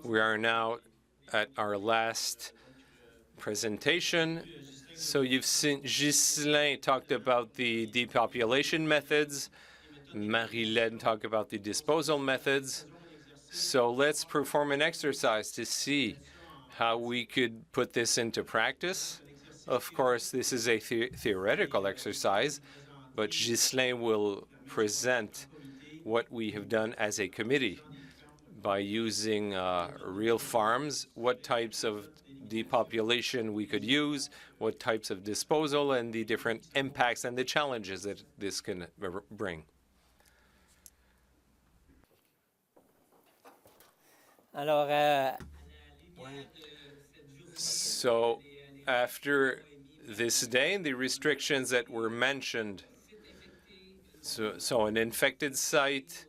We are now at our last presentation. So you've seen Ghislain talked about the depopulation methods. Marie-Laine talked about the disposal methods. So let's perform an exercise to see how we could put this into practice. Of course, this is a theoretical exercise, but Ghislain will present what we have done as a committee by using real farms, what types of depopulation we could use, what types of disposal, and the different impacts and the challenges that this can bring. So after this day, the restrictions that were mentioned, so an infected site,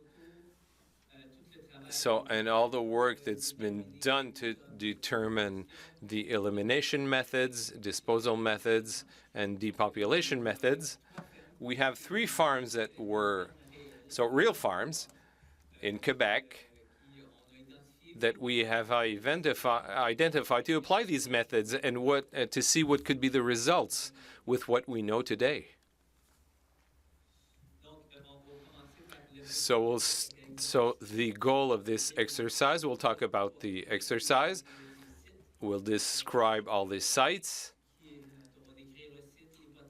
and all the work that's been done to determine the elimination methods, disposal methods, and depopulation methods, we have 3 farms that were, real farms in Quebec that we have identified to apply these methods and to see what could be the results with what we know today. So the goal of this exercise, we'll talk about the exercise. We'll describe all the sites,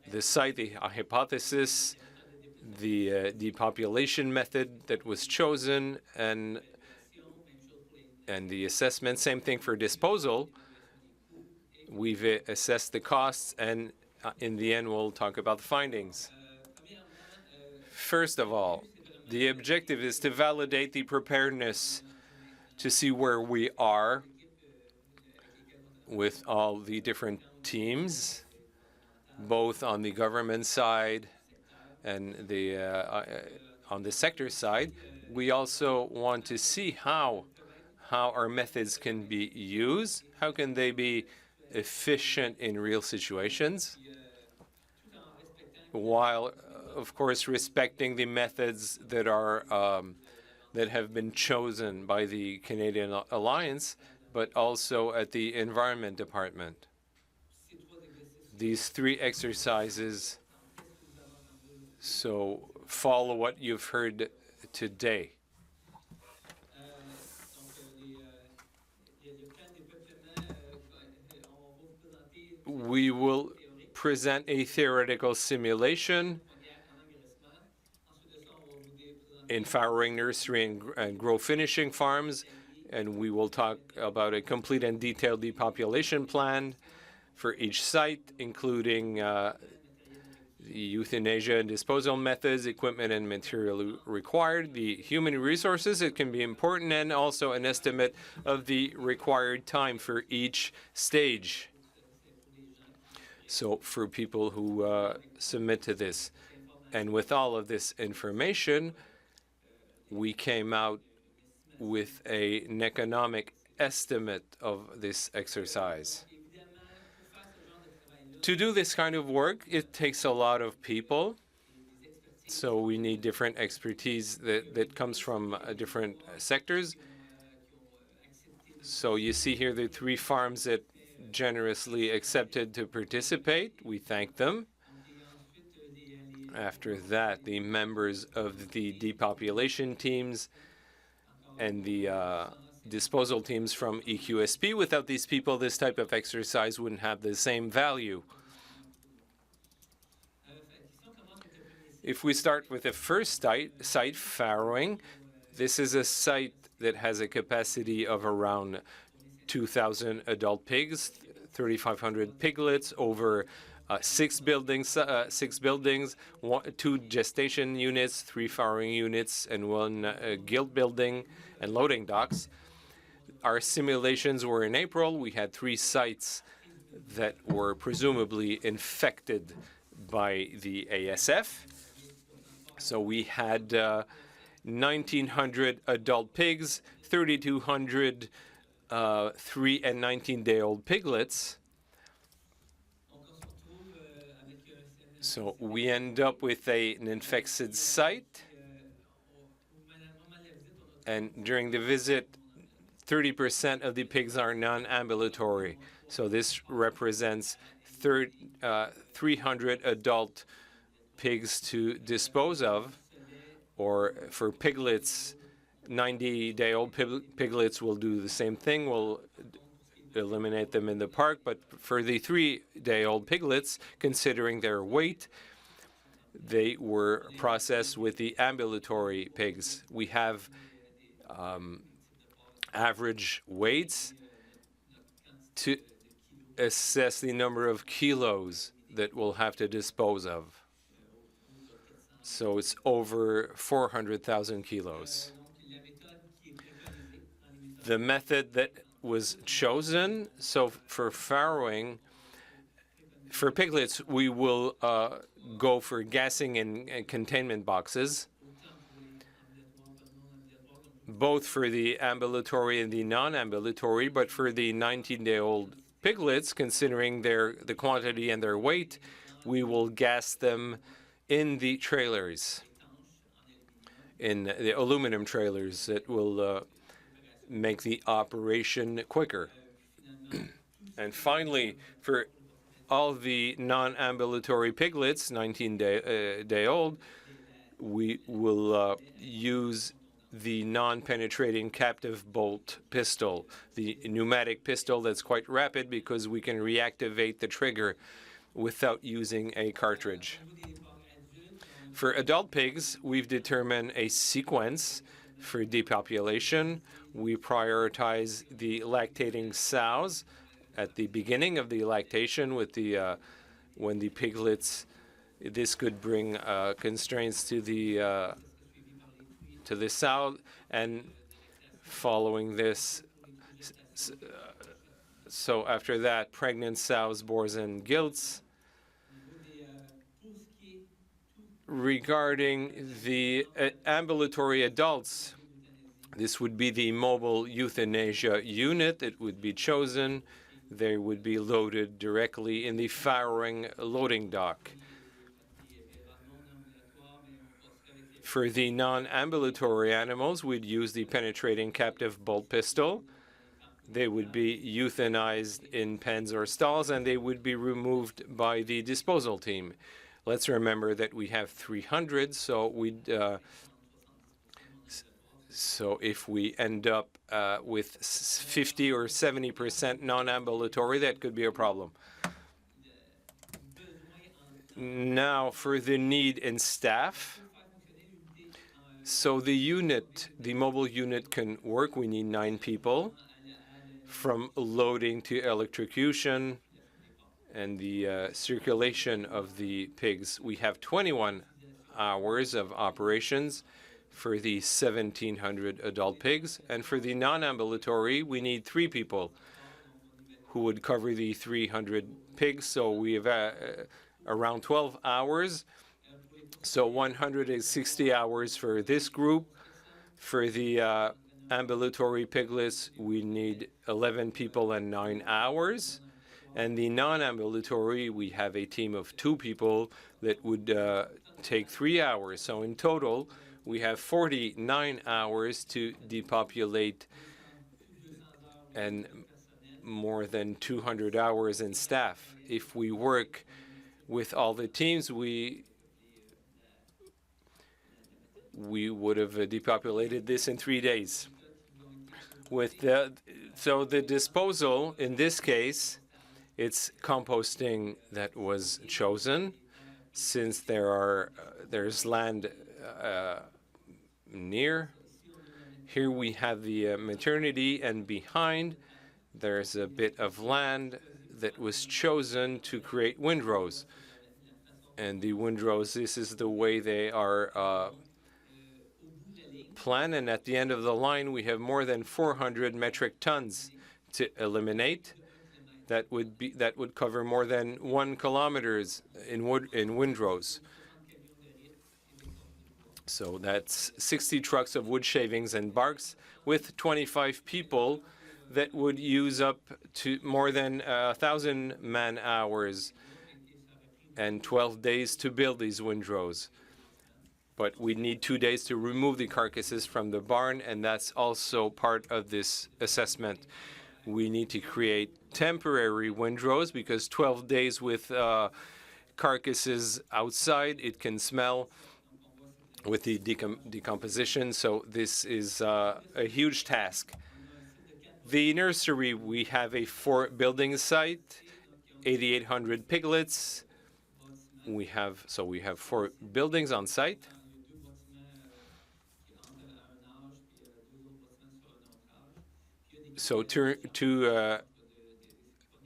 the site, the hypothesis, the depopulation method that was chosen, and the assessment. Same thing for disposal. We've assessed the costs, and in the end, we'll talk about the findings. First of all, the objective is to validate the preparedness to see where we are with all the different teams, both on the government side and on the sector side. We also want to see how our methods can be used, how can they be efficient in real situations, while, of course, respecting the methods that have been chosen by the Canadian Alliance, but also at the Environment Department. These 3 exercises follow what you've heard today. We will present a theoretical simulation in farrowing nursery and grow finishing farms, and we will talk about a complete and detailed depopulation plan for each site, including the euthanasia and disposal methods, equipment and material required, the human resources, it can be important, and also an estimate of the required time for each stage. So for people who submit to this. And with all of this information, we came out with an economic estimate of this exercise. To do this kind of work, it takes a lot of people. So we need different expertise that comes from different sectors. So you see here the 3 farms that generously accepted to participate. We thank them. After that, the members of the depopulation teams and the disposal teams from EQSP. Without these people, this type of exercise wouldn't have the same value. If we start with the first site, farrowing, this is a site that has a capacity of around 2,000 adult pigs, 3,500 piglets, over 6 buildings, 2 gestation units, 3 farrowing units, and 1 guild building and loading docks. Our simulations were in April. We had 3 sites that were presumably infected by the ASF. So we had 1,900 adult pigs, 3,200 3 and 19-day-old piglets. So we end up with an infected site. And during the visit, 30% of the pigs are non-ambulatory. So this represents 300 adult pigs to dispose of, or for piglets, 90-day-old piglets will do the same thing. We'll eliminate them in the park, but for the 3-day-old piglets, considering their weight, they were processed with the ambulatory pigs. We have average weights to assess the number of kilos that we'll have to dispose of. So it's over 400,000 kilos. The method that was chosen, so for farrowing, for piglets, we will go for gassing in containment boxes, both for the ambulatory and the non-ambulatory, but for the 19-day-old piglets, considering the quantity and their weight, we will gas them in the trailers, in the aluminum trailers that will make the operation quicker. And finally, for all the non-ambulatory piglets, 19-day-old, we will use the non-penetrating captive bolt pistol, the pneumatic pistol that's quite rapid because we can reactivate the trigger without using a cartridge. For adult pigs, we've determined a sequence for depopulation. We prioritize the lactating sows at the beginning of the lactation with the when the piglets. This could bring constraints to the sow, and following this, so after that, pregnant sows, boars, and gilts. Regarding the ambulatory adults, this would be the mobile euthanasia unit. It would be chosen. They would be loaded directly in the farrowing loading dock. For the non-ambulatory animals, we'd use the penetrating captive bolt pistol. They would be euthanized in pens or stalls, and they would be removed by the disposal team. Let's remember that we have 300, so we'd so if we end up with 50 or 70% non-ambulatory, that could be a problem. Now, for the need in staff. So the unit, the mobile unit can work. We need 9 people, from loading to electrocution and the circulation of the pigs. We have 21 hours of operations for the 1,700 adult pigs. And for the non-ambulatory, we need 3 people who would cover the 300 pigs. So we have around 12 hours. So 160 hours for this group. For the ambulatory piglets, we need 11 people and 9 hours. And the non-ambulatory, we have a team of 2 people that would take 3 hours. So in total, we have 49 hours to depopulate and more than 200 hours in staff. If we work with all the teams, we would have depopulated this in 3 days. So the disposal, in this case, it's composting that was chosen, since there's land near. Here we have the maternity, and behind there's a bit of land that was chosen to create windrows. And the windrows, this is the way they are planned, and at the end of the line we have more than 400 metric tons to eliminate. That would cover more than 1 kilometer in windrows. So that's 60 trucks of wood shavings and barks with 25 people that would use up to more than 1,000 man-hours and 12 days to build these windrows. but we need 2 days to remove the carcasses from the barn, and that's also part of this assessment. We need to create temporary windrows because 12 days with carcasses outside, it can smell with the decomposition, so this is a huge task. The nursery, we have a 4-building site, 8,800 piglets. We have 4 buildings on site. So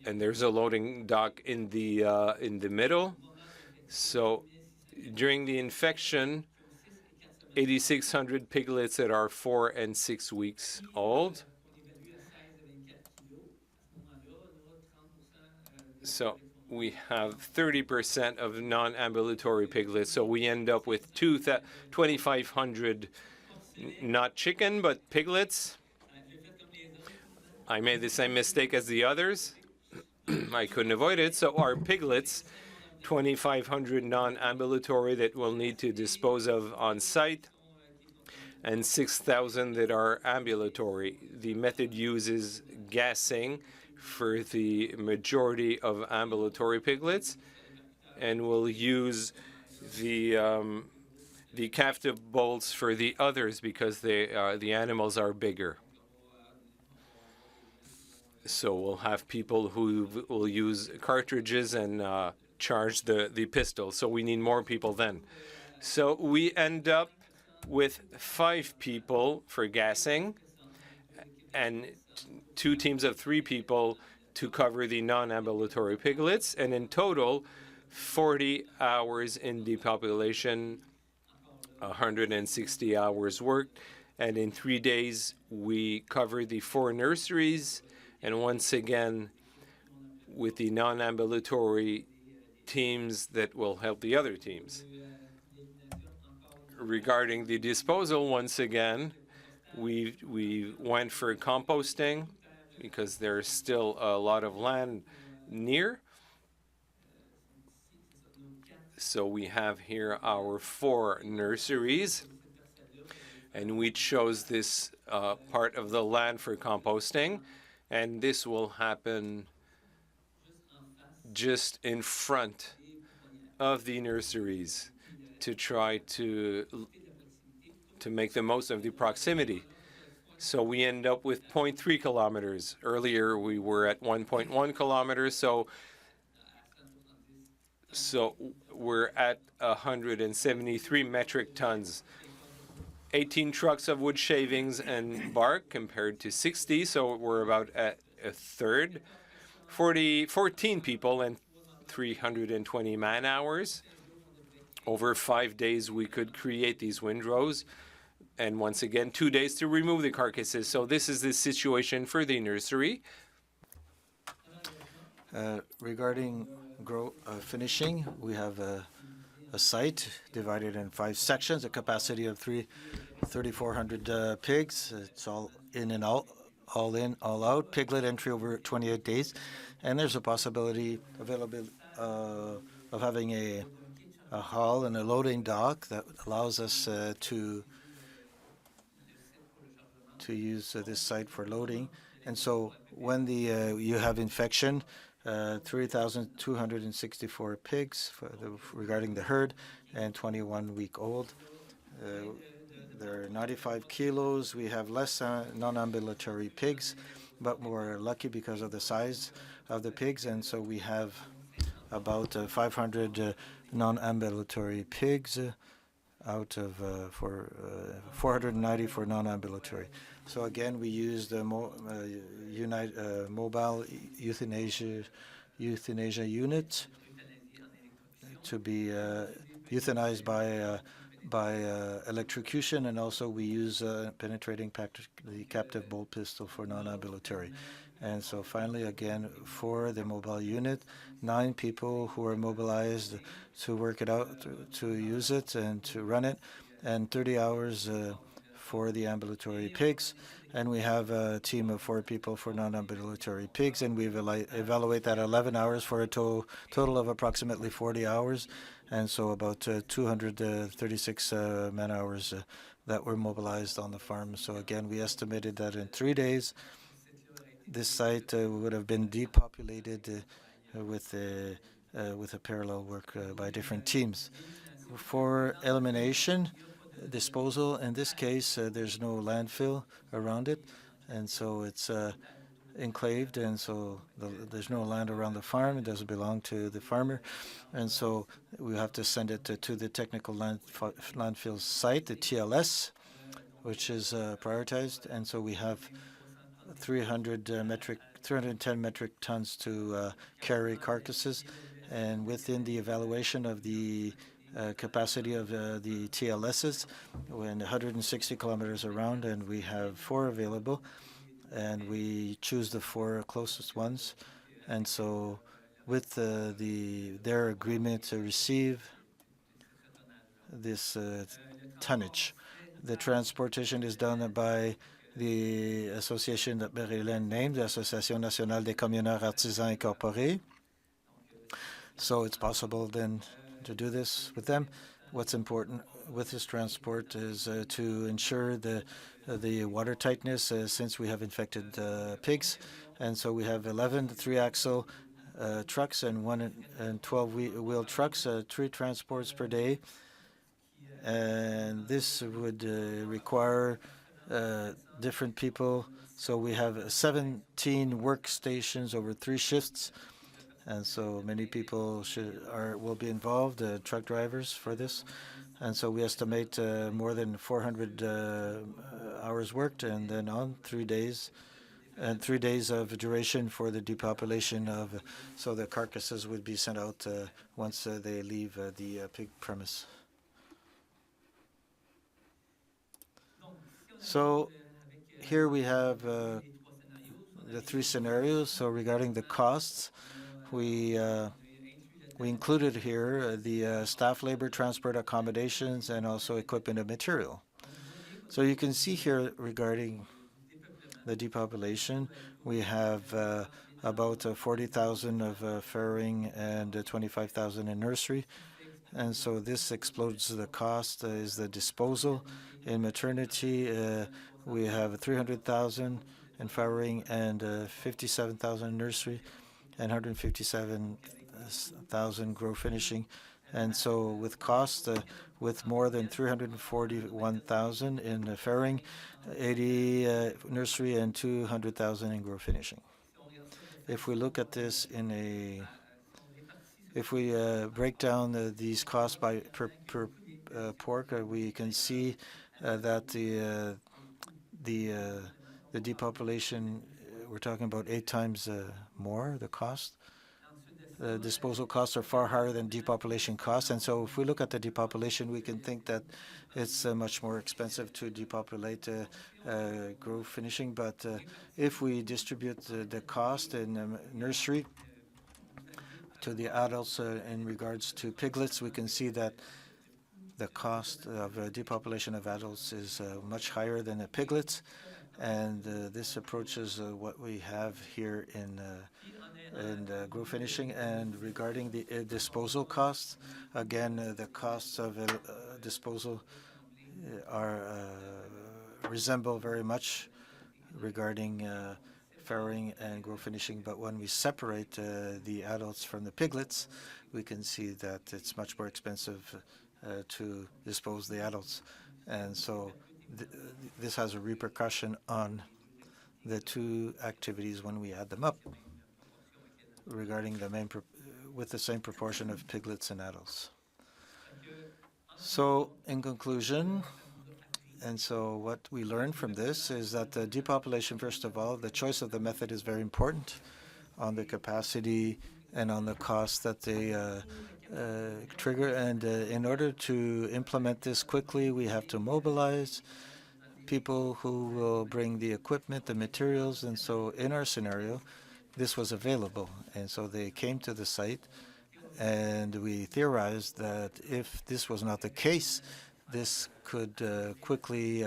and there's a loading dock in the middle. So during the infection, 8,600 piglets that are 4 and 6 weeks old. So we have 30% of non-ambulatory piglets. So we end up with 2,500 not chicken, but piglets. I made the same mistake as the others. I couldn't avoid it. So our piglets, 2,500 non-ambulatory that we'll need to dispose of on site, and 6,000 that are ambulatory. The method uses gassing for the majority of ambulatory piglets, and we'll use the captive bolts for the others because the animals are bigger. So we'll have people who will use cartridges and charge the pistol. So we need more people then. So we end up with 5 people for gassing and 2 teams of 3 people to cover the non-ambulatory piglets. And in total, 40 hours in depopulation, 160 hours worked. And in 3 days, we covered the 4 nurseries. And once again, with the non-ambulatory teams that will help the other teams. Regarding the disposal, once again, we went for composting because there's still a lot of land near. So we have here our 4 nurseries, and we chose this part of the land for composting. And this will happen just in front of the nurseries to try to make the most of the proximity. So we end up with 0.3 kilometers. Earlier we were at 1.1 kilometers, so we're at 173 metric tons. 18 trucks of wood shavings and bark compared to 60, so we're about at a third. 14 people and 320 man-hours. Over 5 days, we could create these windrows. And once again, 2 days to remove the carcasses. So this is the situation for the nursery. Regarding finishing, we have a site divided in 5 sections, a capacity of 3,400 pigs. It's all in and out, all in, all out. Piglet entry over 28 days. And there's a possibility of having a hull and a loading dock that allows us to use this site for loading. And so when you have infection, 3,264 pigs regarding the herd and 21-week-old. They're 95 kilos. We have less non-ambulatory pigs, but we're lucky because of the size of the pigs, and so we have about 500 non-ambulatory pigs out of 490 for non-ambulatory. So again, we use the mobile euthanasia unit to be euthanized by electrocution, and also we use penetrating the captive bolt pistol for non-ambulatory. And so finally, again, for the mobile unit, 9 people who are mobilized to work it out, to use it and to run it, and 30 hours for the ambulatory pigs, and we have a team of 4 people for non-ambulatory pigs, and we evaluate that 11 hours for a total of approximately 40 hours, and so about 236 man-hours that were mobilized on the farm. So again, we estimated that in 3 days, this site would have been depopulated with a parallel work by different teams. For elimination, disposal, in this case, there's no landfill around it, and so it's enclaved, and so there's no land around the farm. It doesn't belong to the farmer, and so we have to send it to the technical landfill site, the TLS, which is prioritized, and so we have 310 metric tons to carry carcasses, and within the evaluation of the capacity of the TLSs, when 160 kilometers around, and we have 4 available, and we choose the 4 closest ones. And so with their agreement to receive this tonnage, the transportation is done by the association that Marie-Hélène named, the Association Nationale des Camionneurs Artisans Incorporés. So it's possible then to do this with them. What's important with this transport is to ensure the water tightness since we have infected pigs. And so we have 11 3-axle trucks and 12-wheel trucks, 3 transports per day. And this would require different people. So we have 17 workstations over 3 shifts. And so many people will be involved, truck drivers for this. And so we estimate more than 400 hours worked, and then on 3 days, and 3 days of duration for the depopulation of, so the carcasses would be sent out once they leave the pig premise. So here we have the 3 scenarios. So regarding the costs, we included here the staff labor, transport, accommodations, and also equipment and material. So you can see here regarding the depopulation, we have about 40,000 of farrowing and 25,000 in nursery. And so this explodes the cost is the disposal. In maternity, we have 300,000 in farrowing and 57,000 in nursery, and 157,000 grow finishing. And so with cost, with more than 341,000 in farrowing, 80 nursery, and 200,000 in grow finishing. If we look at this if we break down these costs per pork, we can see that the depopulation, we're talking about 8 times more, the cost. Disposal costs are far higher than depopulation costs. And so if we look at the depopulation, we can think that it's much more expensive to depopulate grow finishing. But if we distribute the cost in nursery to the adults in regards to piglets, we can see that the cost of depopulation of adults is much higher than the piglets. And this approaches what we have here in grow finishing. And regarding the disposal costs, again, the costs of disposal resemble very much regarding farrowing and grow finishing. But when we separate the adults from the piglets, we can see that it's much more expensive to dispose the adults. And so this has a repercussion on the 2 activities when we add them up regarding the main with the same proportion of piglets and adults. So in conclusion, and so what we learned from this is that the depopulation, first of all, the choice of the method is very important on the capacity and on the cost that they trigger. And in order to implement this quickly, we have to mobilize people who will bring the equipment, the materials. And so in our scenario, this was available. And so they came to the site, and we theorized that if this was not the case, this could quickly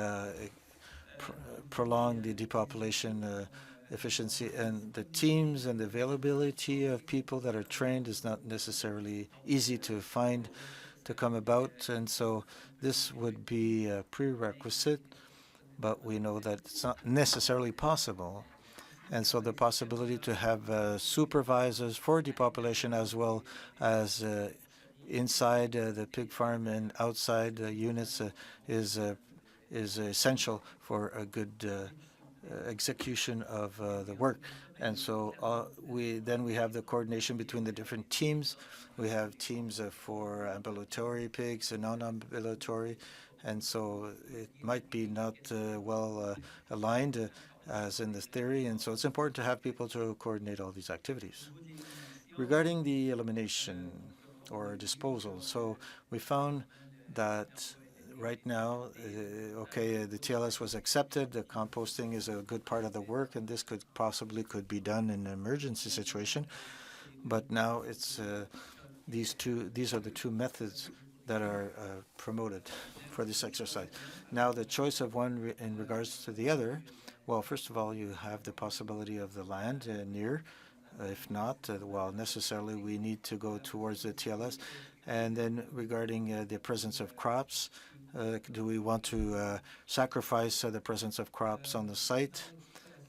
prolong the depopulation efficiency, and the teams and the availability of people that are trained is not necessarily easy to find to come about, and so this would be a prerequisite, but we know that it's not necessarily possible. And so the possibility to have supervisors for depopulation as well as inside the pig farm and outside units is essential for a good execution of the work. And so we have the coordination between the different teams. We have teams for ambulatory pigs and non-ambulatory, and so it might be not well aligned as in this theory, and so it's important to have people to coordinate all these activities. Regarding the elimination or disposal, so we found that right now, the TLS was accepted. The composting is a good part of the work, and this could be done in an emergency situation. But now it's these are the two methods that are promoted for this exercise. Now, the choice of one in regards to the other, well, first of all, you have the possibility of the land near. If not, well, necessarily we need to go towards the TLS. And then regarding the presence of crops, do we want to sacrifice the presence of crops on the site?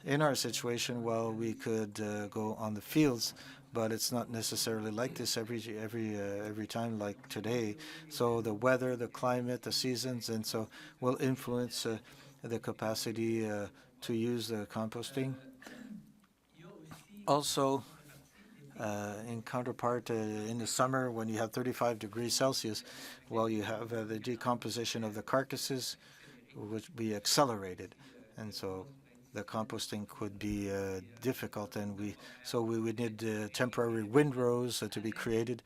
In our situation, well, we could go on the fields, but it's not necessarily like this every time like today. So the weather, the climate, the seasons, and so will influence the capacity to use the composting. Also, in counterpart, in the summer when you have 35 degrees Celsius, well, you have the decomposition of the carcasses, which be accelerated, and so the composting could be difficult, and we would need temporary windrows to be created,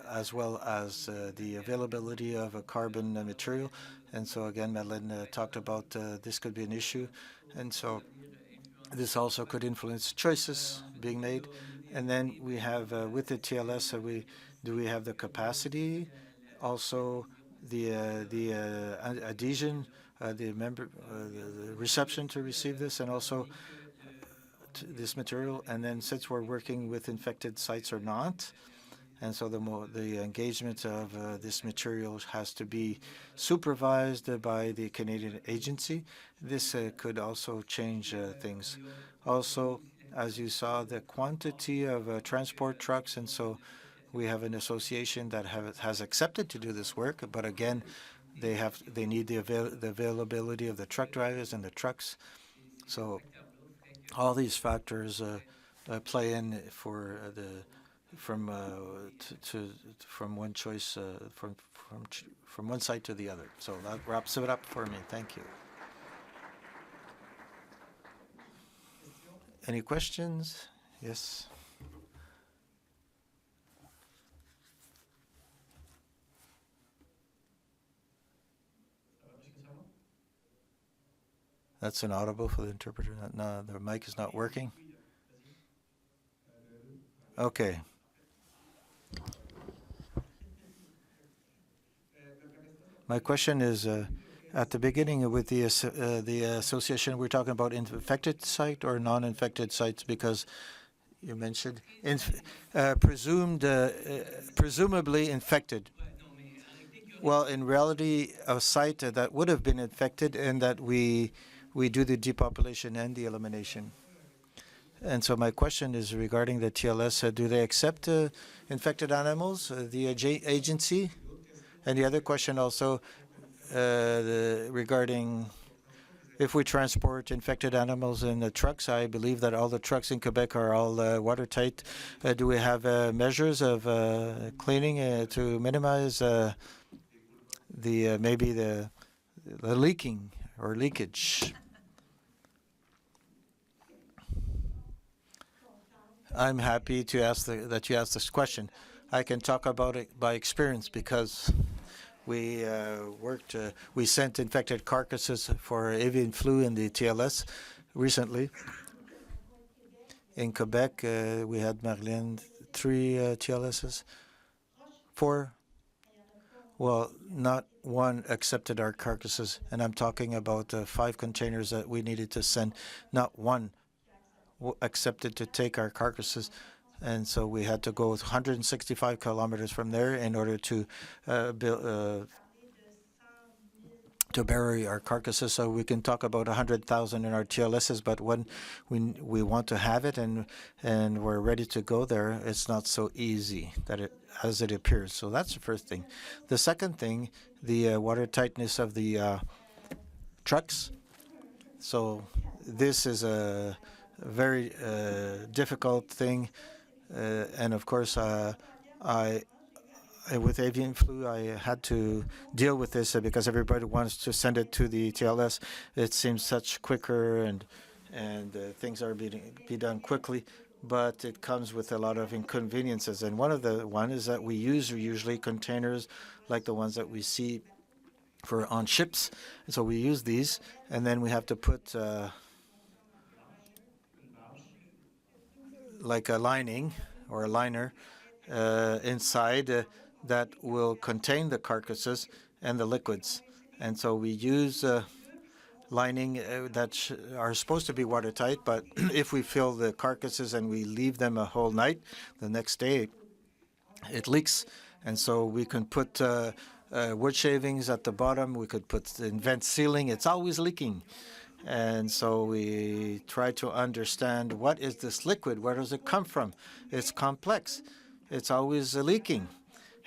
as well as the availability of a carbon material. And so again, Madeleine talked about this could be an issue, and so this also could influence choices being made. And then we have with the TLS, do we have the capacity, also the adhesion, the reception to receive this, and also this material. And then since we're working with infected sites or not, and so the engagement of this material has to be supervised by the Canadian agency. This could also change things. Also, as you saw, the quantity of transport trucks, and so we have an association that has accepted to do this work, but again, they need the availability of the truck drivers and the trucks. So all these factors play in for from one choice from one side to the other. So that wraps it up for me. Thank you. Any questions? Yes. That's inaudible for the interpreter. No, the mic is not working. Okay. My question is, at the beginning with the association, we're talking about infected site or non-infected sites, because you mentioned presumably infected. Well, in reality, a site that would have been infected, and that we do the depopulation and the elimination. And so my question is regarding the TLS. Do they accept infected animals, the agency? And the other question also regarding if we transport infected animals in the trucks, I believe that all the trucks in Quebec are all watertight. Do we have measures of cleaning to minimize maybe the leaking or leakage? I'm happy to that you asked this question. I can talk about it by experience, because we we sent infected carcasses for avian flu in the TLS recently. In Quebec, we had, Marlene, 3 TLSs, 4. Well, not one accepted our carcasses, and I'm talking about 5 containers that we needed to send. Not one accepted to take our carcasses, and so we had to go 165 kilometers from there in order to bury our carcasses. So we can talk about 100,000 in our TLSs, but when we want to have it and we're ready to go there, it's not so easy as it appears. So that's the first thing. The second thing, the water tightness of the trucks. So this is a very difficult thing, and of course, with avian flu, I had to deal with this because everybody wants to send it to the TLS. It seems such quicker and things are be done quickly, but it comes with a lot of inconveniences. And one is that we use usually containers like the ones that we see on ships. And so we use these, and then we have to put like a lining or a liner inside that will contain the carcasses and the liquids. And so we use lining that are supposed to be watertight, but if we fill the carcasses and we leave them a whole night, the next day it leaks. And so we can put wood shavings at the bottom. We could put vent sealing. It's always leaking. And so we try to understand, what is this liquid? Where does it come from? It's complex. It's always leaking.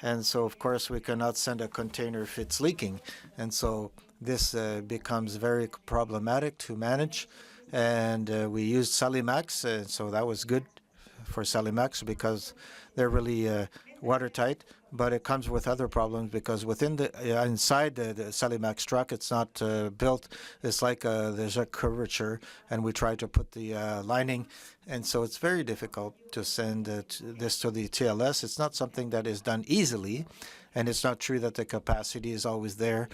And so, of course, we cannot send a container if it's leaking. And so this becomes very problematic to manage. And we used Salimax, so that was good for Salimax because they're really watertight. But it comes with other problems because within the inside the Salimax truck, it's not built. It's like there's a curvature, and we try to put the lining, and so it's very difficult to send this to the TLS. It's not something that is done easily, and it's not true that the capacity is always there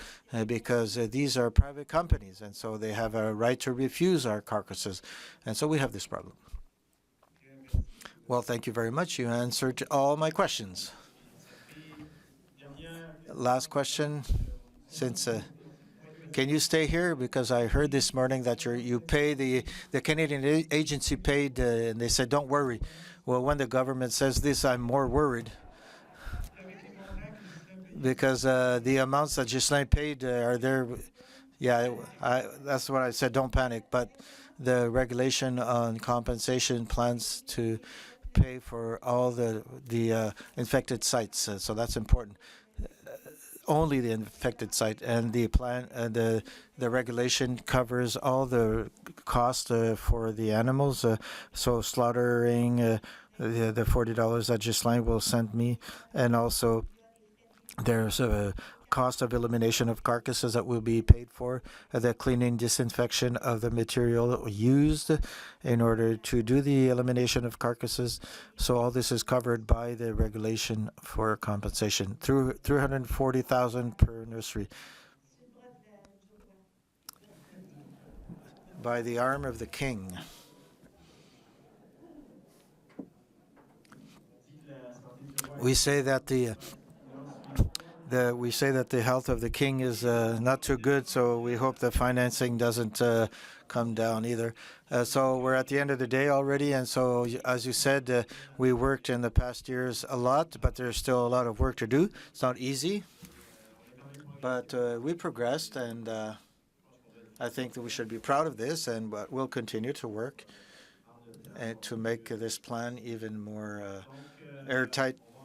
because these are private companies, and so they have a right to refuse our carcasses, and so we have this problem. Well, thank you very much. You answered all my questions. Last question, since can you stay here, because I heard this morning that you pay the Canadian agency paid, and they said don't worry. Well, when the government says this, I'm more worried because the amounts that Ghislain paid are there. Yeah, that's what I said. Don't panic, but the regulation on compensation plans to pay for all the infected sites, so that's important. Only the infected site, and the plan, the regulation covers all the cost for the animals. So slaughtering, the $40 that Ghislain will send me, and also there's a cost of elimination of carcasses that will be paid for, the cleaning, disinfection of the material used in order to do the elimination of carcasses. So all this is covered by the regulation for compensation through 340,000 per nursery. By the arm of the king. We say that the health of the king is not too good, so we hope the financing doesn't come down either. So we're at the end of the day already, and so as you said, we worked in the past years a lot, but there's still a lot of work to do. It's not easy, but we progressed, and I think that we should be proud of this, and we'll continue to work and to make this plan even more airtight.